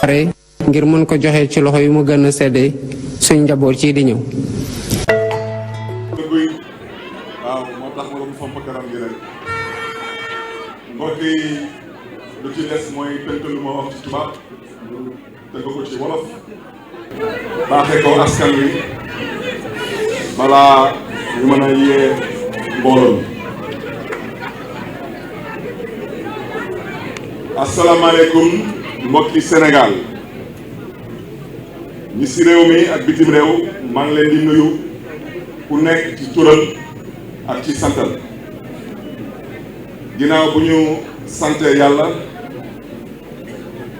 pare ngir mën ko joxe ci loxo yu mu gën a sedde suñ njaboot ci di ñëw. waaw moo tax ma doon fomp kanam gi rek mbokk yi lu ci des mooy tënk lu ma wax ci tubaab tënk ko ci wolof baaxee ko askan wi balaa ñu mën a yee mbooloo mi. asalaamaaleykum mbokki Sénégal ñi ci réew mi ak bitim réew maa ngi leen di nuyu ku nekk ci turam ak ci santal ginnaaw bu ñu sante yàlla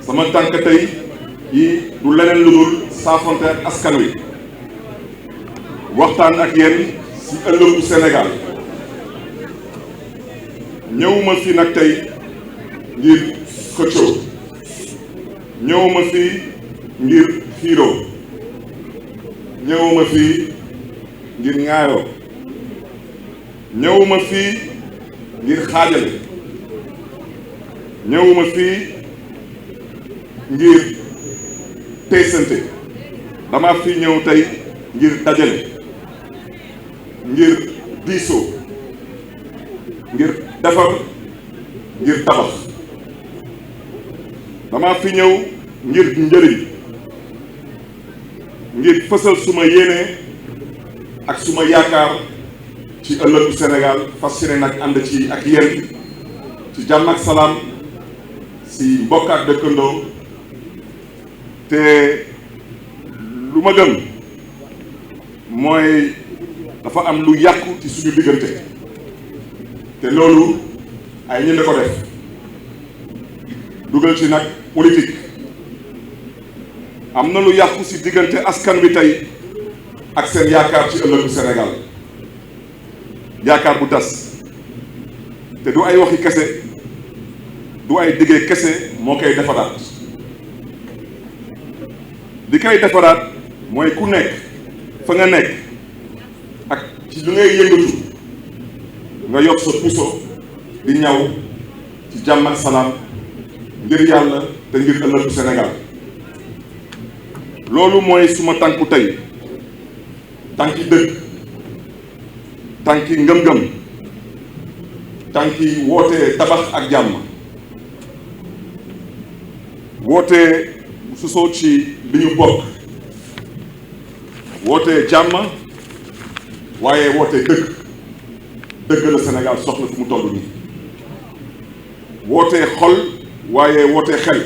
sama tànk tey yi du leneen lu dul saafonte ak askan wi waxtaan ak yéen ci ëllëgu Sénégal ñëwuma fi nag tey ngir xëccoo ñëwuma fi ngir xiiroo ñëwuma fi ngir ŋaayoo ñëwuma fii ngir xaajale ñëwuma fii ngir teesante dama fi ñëw tey ngir dajale ngir diisoo ngir defar ngir tabax dama fi ñëw ngir njëriñ ngir fësal suma yéene ak suma yaakaar ci ëllëgu Sénégal fas yéene nag ànd ci ak yéen ci jàmm ak salaam si mbokk ak dëkkandoo te lu ma gëm mooy dafa am lu yàqu ci suñu diggante te loolu ay ñi ko def dugal ci nag politique am na lu yàqu ci diggante askan bi tey ak seen yaakaar ci ëllëgu Sénégal yaakaar bu tas te du ay waxi kese du ay diggee kese moo koy defaraat li koy defaraat mooy ku nekk fa nga nekk ak ci lu ngay yëngatu nga yokk sa puso di ñaw ci jàmm ak salaam ngir yàlla te ngir ëllëgu Sénégal loolu mooy suma tànku tey tànki dëgg tànki ngëm-ngëm tànki wootee tabax ak jàmm wootee susoo ci li ñu bokk wootee jàmm waaye wootee dëgg la Sénégal soxla fu mu toll nii wootee xol waaye wootee xel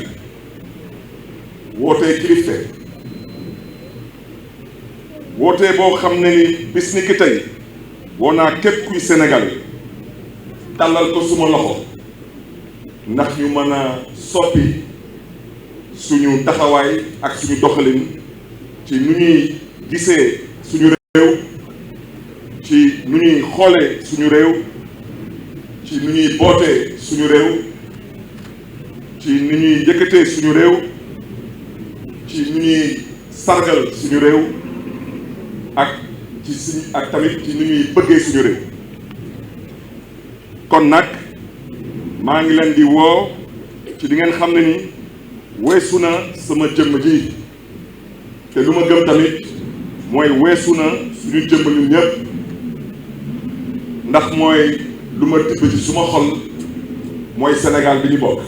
wootee kilifte wootee boo xam ne ni bis ni ki tey woo naa képp kuy Sénégal tàllal ko suma loxo ndax ñu mën a soppi suñu taxawaay ak suñu doxalin ci nu ñuy gisee suñu réew ci nu ñuy xoolee suñu réew ci nu ñuy bootee suñu réew ci nu ñuy yëkkatee suñu réew ci nu ñuy sargal suñu réew ak tamit ci ni ñuy bëggee suñu réew kon nag maa ngi leen di woo ci di ngeen xam ne ni weesu na sama jëmm ji te lu ma gëm tamit mooy weesu na suñu jëmm ñun ñëpp ndax mooy lu ma tibb ci suma xol mooy Sénégal bi ñu bokk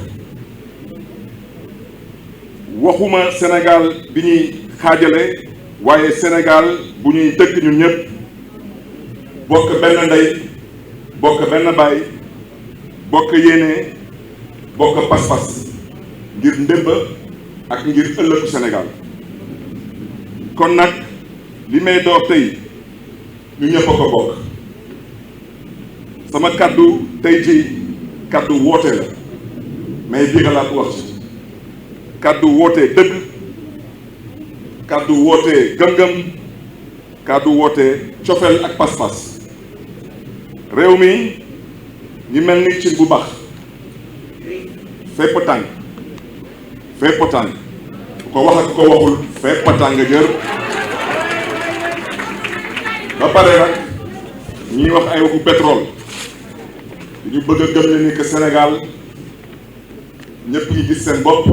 waxuma Sénégal bi ñuy xaajale waaye Sénégal bu ñuy dëkk ñun ñëpp bokk benn ndey bokk benn baay bokk yéene bokk pas-pas ngir ndémba ak ngir ëllëgu Sénégal kon nag li may door tey ñu ñëpp a ko bokk sama kaddu tey ji kaddu woote la mais bii xalaat wax ci kaddu woote dëgg kaddu woote gëm-gëm kaddu woote cofeel ak pas-pas réew mi ñi mel ni cin bu baax fépp tàng fépp tàng ku ko wax ak ku ko waxul fépp tàng jër ba pare nag ñuy wax ay waxu pétrole ñu bëgg a gëm ne ni que Sénégal ñëpp ñi gis seen bopp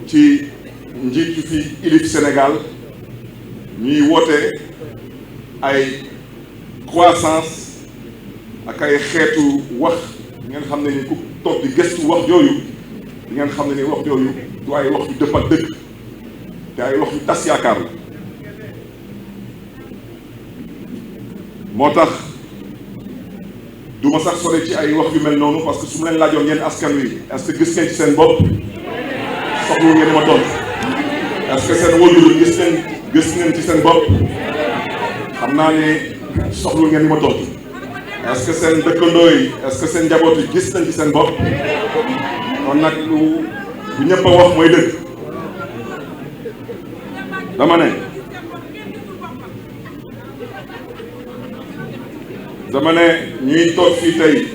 ci njiit yu fi ilif Sénégal ñuy woote ay croissance ak ay xeetu wax ngeen xam ne ni ku toog di gëstu wax yooyu di ngeen xam ne ni wax yooyu du ay wax yu dëppal dëgg te ay wax yu tas yaakaar la moo tax du ma sax sore ci ay wax yu mel noonu parce que su ma leen laajoon yéen askan wi est-ce que gis ngeen ci seen bopp soxlu ngeen ma tontu est-ce que seen wóorul gis ngeen ci seen bopp xam naa ne soxlu ngeen ma tontu est-ce que seen dëkkandoo yi est-ce que seen njaboot yi gis nañ ci seen bopp kon nag lu ñëpp a wax mooy dëgg dama ne ñuy toog fii tey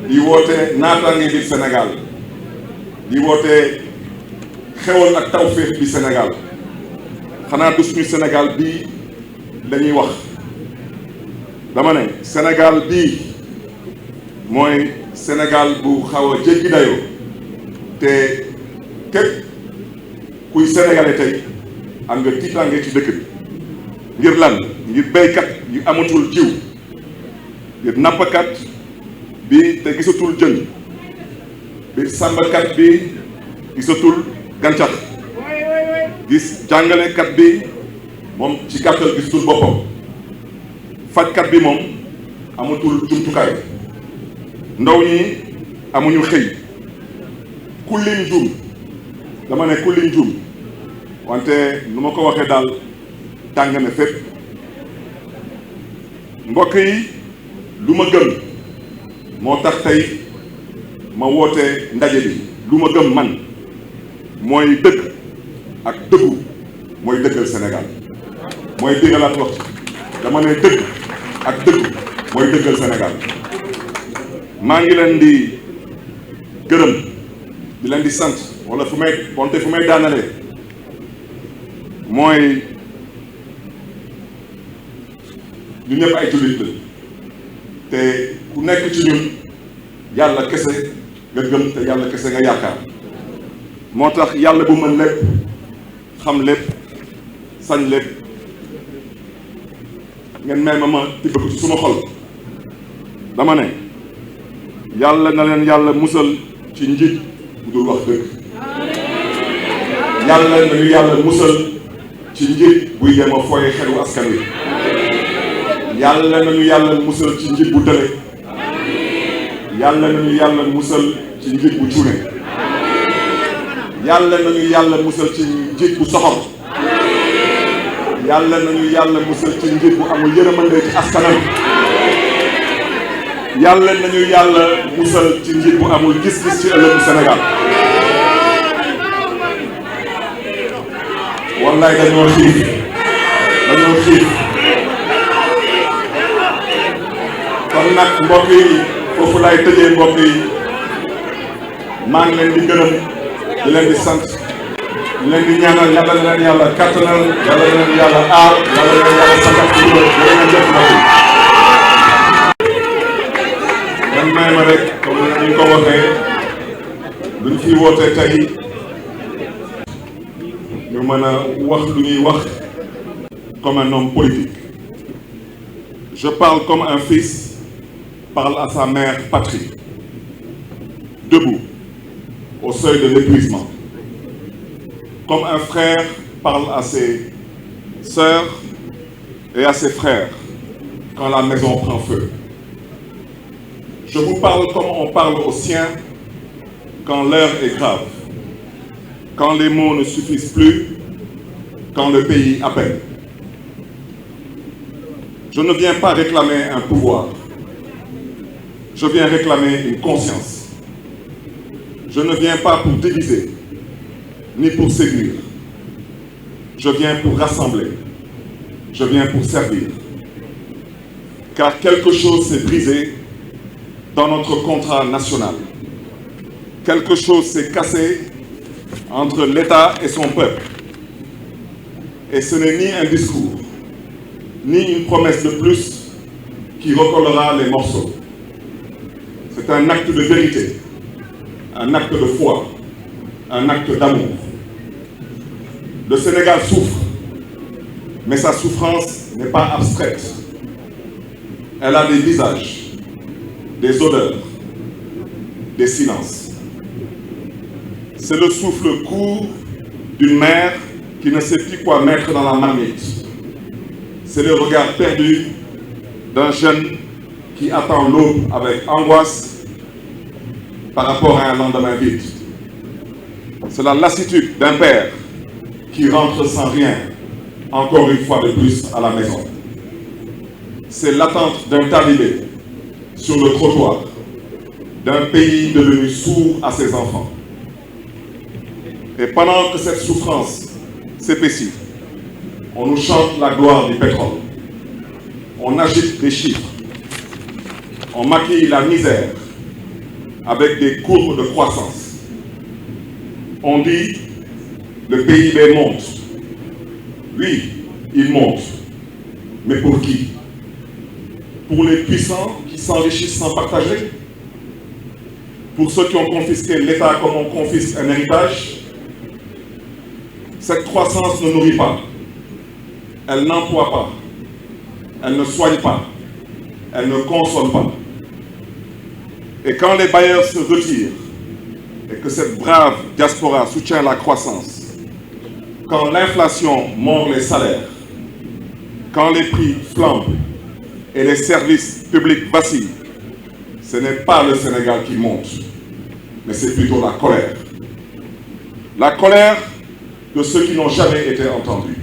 di woote naataange bi Sénégal di woote xewal ak tawféex bi Sénégal xanaa du suñu Sénégal bii lañuy wax dama ne Sénégal bii mooy Sénégal bu xaw a jéggi dayoo te képp kuy sénégalais tey am nga tiitaange ci dëkk bi ngir lan ngir béykat yu amatul jiw ngir nappkat bi te gisatul jën ngir sàmmkat bi gisatul gàncax gis jàngalekat bi moom ci gàttal gisatul boppam fajkat bi moom amatul jumtukaay ndaw ñi amuñu xëy ku lim jum dama ne ku lim jum wante nu ma ko waxee daal tàng na fépp mbokk yi lu ma gëm moo tax tey ma woote ndaje bi lu ma gëm man mooy dëgg ak dëggu mooy dëggal Sénégal mooy dégalaat wax dama ne dëgg ak dëggu mooy dëggal Sénégal maa ngi leen di gërëm di leen di sant wala fu may daanalee mooy ñu ñëpp ay jullit la te ku nekk ci ñun yàlla kese nga gëm te yàlla kese nga yaakaar moo tax yàlla bu mën lépp xam lépp sañ lépp ngeen may ma tibb ko ci suma xol dama ne yàlla na leen yàlla musal ci njiit bu dul wax dëgg yàlla nañu yàlla musal ci njiit buy dem a fooye xelu askan wi yàlla nañu yàlla musal ci njiit bu tële yàlla nañu yàlla musal ci njiit bu cuune yàlla nañu yàlla musal ci njiit bu soxor yàlla nañu yàlla musal ci njiit bu amul yërëmande ci askanam yàlla nañu yàlla musal ci njiit bu amul gis-gis ci ëllëgu Sénégal wallaay dañoo xiif kon nag mbokk yi foofu lay tëjee mbokk yi maa ngi leen di gërëm di leen di sant di leen di ñaanal yàlla na leen yàlla kattanal yàlla na leen yàlla aar yàlla na leen yàlla sagal ci dugal yàlla na jëf mbokk yi man may ma rek comme ni ñu ko waxee luñ fi woote tey ñu mën a wax lu ñuy wax comme un homme politique. Je parle comme un fils parle à sa mère patrie, debout, au seuil de l'épuisement. Comme un frère parle à ses sœurs et à ses frères quand la maison prend feu. Je vous parle comme on parle aux siens quand l'heure est grave, quand les mots ne suffisent plus, quand le pays appelle. Je ne viens pas réclamer un pouvoir, je viens réclamer une conscience. Je ne viens pas pour diviser, ni pour séduire. Je viens pour rassembler, je viens pour servir. Car quelque chose s'est brisé dans notre contrat national. Quelque chose s'est cassé entre l'État et son peuple. Et ce n'est ni un discours, ni une promesse de plus qui recollera les morceaux. C'est un acte de vérité, un acte de foi, un acte d'amour. Le Sénégal souffre, mais sa souffrance n'est pas abstraite. Elle a des visages, des odeurs, des silences. C'est le souffle court d'une mère qui ne sait plus quoi mettre dans la marmite. C'est le regard perdu d'un jeune qui attend l'aube avec angoisse par rapport à un lendemain vide. C'est la lassitude d'un père qui rentre sans rien, encore une fois de plus, à la maison. C'est l'attente d'un talibé sur le trottoir, d'un pays devenu sourd à ses enfants. Et pendant que cette souffrance s'épaissit, on nous chante la gloire du pétrole. On agite des chiffres. On maquille la misère avec des courbes de croissance. On dit le PIB monte. Oui, il monte. Mais pour qui? Pour les puissants qui s'enrichissent sans partager? Pour ceux qui ont confisqué l'État comme on confisque un héritage? Cette croissance ne nourrit pas. Elle n'emploie pas. Elle ne soigne pas. Elle ne console pas. Et quand les bailleurs se retirent et que cette brave diaspora soutient la croissance, quand l'inflation mord les salaires, quand les prix flambent et les services publics vacillent, ce n'est pas le Sénégal qui monte, mais c'est plutôt la colère. La colère de ceux qui n'ont jamais été entendus.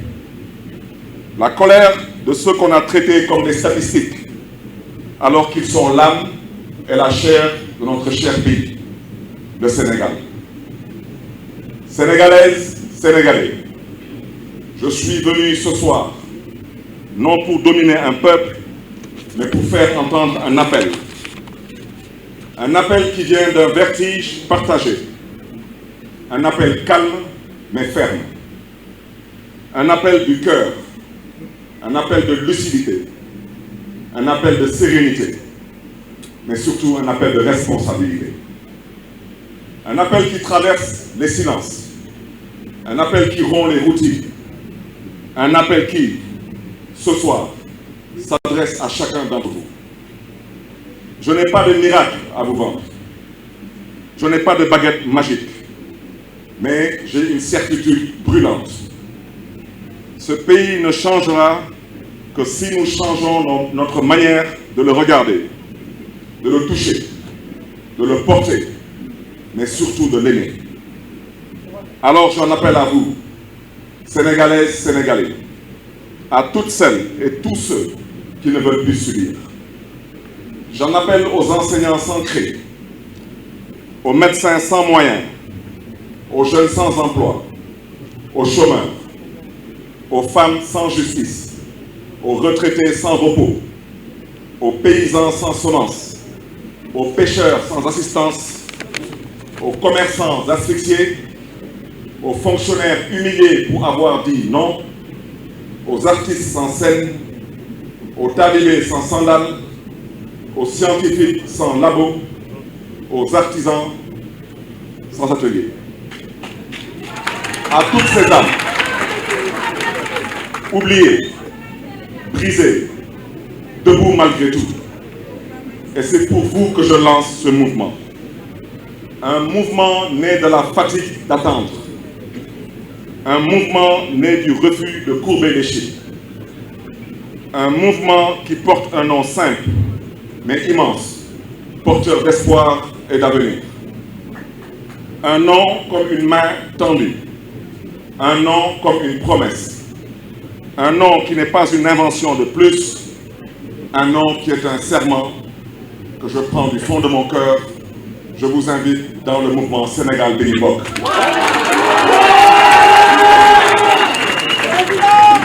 La colère de ceux qu'on a traités comme des statistiques, alors qu'ils sont l'âme et la chair de notre cher pays, le Sénégal. Sénégalaises, Sénégalais, je suis venu ce soir, non pour dominer un peuple, mais pour faire entendre un appel. Un appel qui vient d'un vertige partagé. Un appel calme, mais ferme. Un appel du cœur. Un appel de lucidité. Un appel de sérénité. Mais surtout un appel de responsabilité. Un appel qui traverse les silences. Un appel qui rompt les routines. Un appel qui, ce soir, s'adresse à chacun d'entre vous. Je n'ai pas de miracle à vous vendre. Je n'ai pas de baguette magique. Mais j'ai une certitude brûlante. Ce pays ne changera que si nous changeons notre manière de le regarder, de le toucher, de le porter, mais surtout de l'aimer. Alors j'en appelle à vous, Sénégalaises, Sénégalais, à toutes celles et tous ceux qui ne veulent plus subir. J'en appelle aux enseignants sans crédit, aux médecins sans moyens, aux jeunes sans emploi, aux chômeurs, aux femmes sans justice, aux retraités sans repos, aux paysans sans semences, aux pêcheurs sans assistance, aux commerçants asphyxiés, aux fonctionnaires humiliés pour avoir dit non, aux artistes sans scène, aux talibés sans sandales, aux scientifiques sans labo, aux artisans sans atelier. À toutes ces âmes, oubliées, brisées, debout malgré tout. Et c'est pour vous que je lance ce mouvement. Un mouvement né de la fatigue d'attendre. Un mouvement né du refus de courber les chiffres. Un mouvement qui porte un nom simple, mais immense, porteur d'espoir et d'avenir. Un nom comme une main tendue. Un nom comme une promesse. Un nom qui n'est pas une invention de plus. Un nom qui est un serment que je prends du fond de mon cœur. Je vous invite dans le mouvement Sénégal Béni Bokk.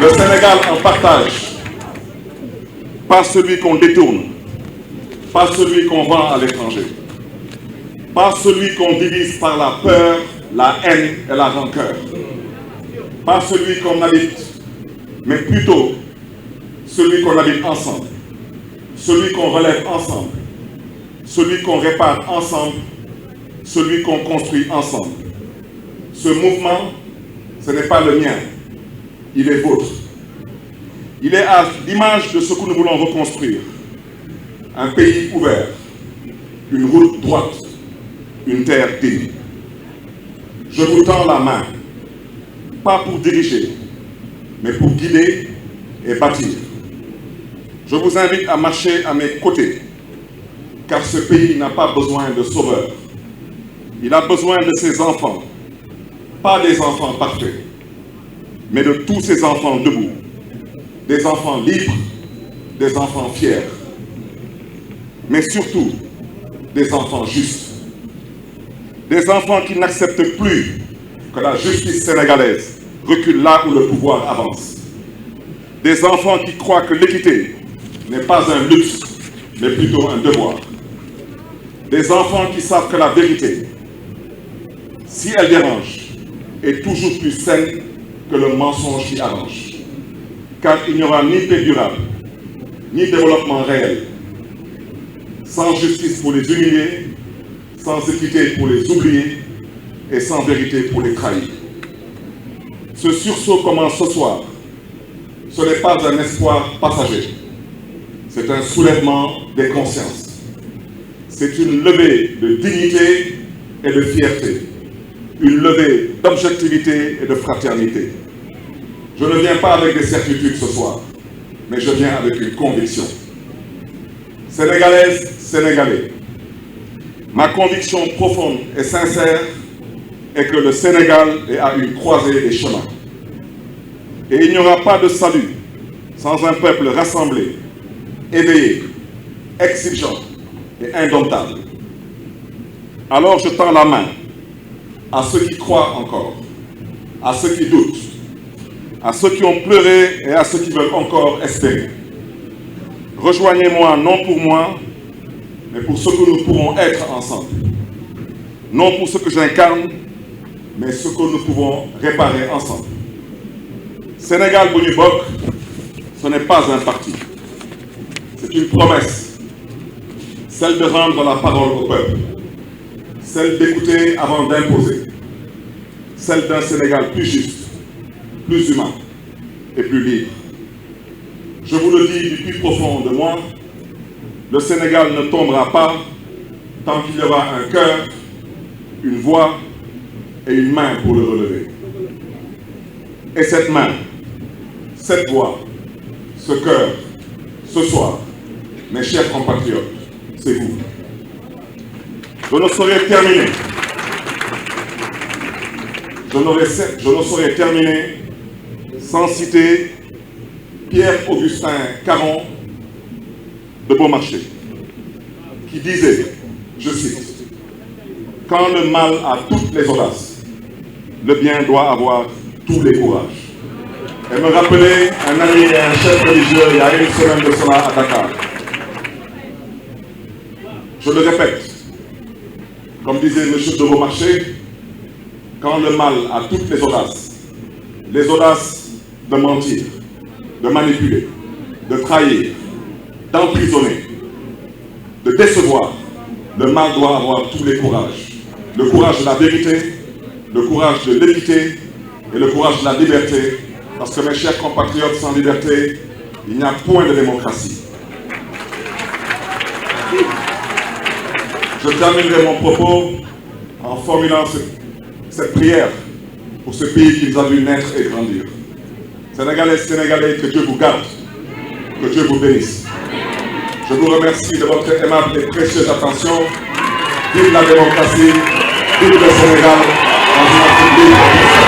Le Sénégal en partage. Pas celui qu'on détourne. Pas celui qu'on vend à l'étranger. Pas celui qu'on divise par la peur, la haine et la rancœur. Pas celui qu'on habite, mais plutôt celui qu'on habite ensemble. Celui qu'on relève ensemble. Celui qu'on répare ensemble. celui qu'on construit ensemble. Ce mouvement, ce n'est pas le mien, il est vôtre. Il est à l'image de ce que nous voulons reconstruire. Un pays ouvert, une route droite, une terre digne. Je vous tends la main, pas pour diriger, mais pour guider et bâtir. Je vous invite à marcher à mes côtés, car ce pays n'a pas besoin de sauveurs. Il a besoin de ses enfants, pas des enfants parfaits, mais de tous ses enfants debout, des enfants libres, des enfants fiers, mais surtout des enfants justes, des enfants qui n'acceptent plus que la justice sénégalaise recule là où le pouvoir avance, des enfants qui croient que l'équité n'est pas un luxe, mais plutôt un devoir, des enfants qui savent que la vérité, si elle dérange, est toujours plus saine que le mensonge qui arrange. Car il n'y aura ni paix durable, ni développement réel, sans justice pour les humiliés, sans équité pour les oubliés et sans vérité pour les trahis. Ce sursaut commence ce soir. Ce n'est pas un espoir passager. C'est un soulèvement des consciences. C'est une levée de dignité et de fierté. Une levée d'objectivité et de fraternité. Je ne viens pas avec des certitudes ce soir, mais je viens avec une conviction. Sénégalaises, Sénégalais, ma conviction profonde et sincère est que le Sénégal est à une croisée des chemins. Et il n'y aura pas de salut sans un peuple rassemblé, éveillé, exigeant et indomptable. Alors je tends la main à ceux qui croient encore, à ceux qui doutent, à ceux qui ont pleuré et à ceux qui veulent encore espérer. Rejoignez-moi non pour moi, mais pour ce que nous pourrons être ensemble. Non pour ce que j'incarne, mais ce que nous pouvons réparer ensemble. Sénégal bu ñu bokk, ce n'est pas un parti. C'est une promesse, celle de rendre la parole au peuple, celle d'écouter avant d'imposer, celle d'un Sénégal plus juste, plus humain et plus libre. Je vous le dis du plus profond de moi, le Sénégal ne tombera pas tant qu'il y aura un cœur, une voix et une main pour le relever. Et cette main, cette voix, ce cœur, ce soir, mes chers compatriotes, c'est vous. Je ne saurais terminer. Je ne saurais terminer sans citer Pierre-Augustin Caron de Beaumarchais, qui disait, je cite, « Quand le mal a toutes les audaces, le bien doit avoir tous les courages. » Et me rappeler un ami et un chef religieux il y a une semaine de cela à Dakar. Je le répète, comme disait M. de Beaumarchais, quand le mal a toutes les audaces de mentir, de manipuler, de trahir, d'emprisonner, de décevoir, le mal doit avoir tous les courages. Le courage de la vérité, le courage de l'équité et le courage de la liberté, parce que mes chers compatriotes, sans liberté, il n'y a point de démocratie. Je terminerai mon propos en formulant cette prière pour ce pays qui nous a vu naître et grandir. Sénégalais, Sénégalais, que Dieu vous garde, que Dieu vous bénisse. Je vous remercie de votre aimable et précieuse attention. Vive la démocratie, vive le Sénégal, dans une République.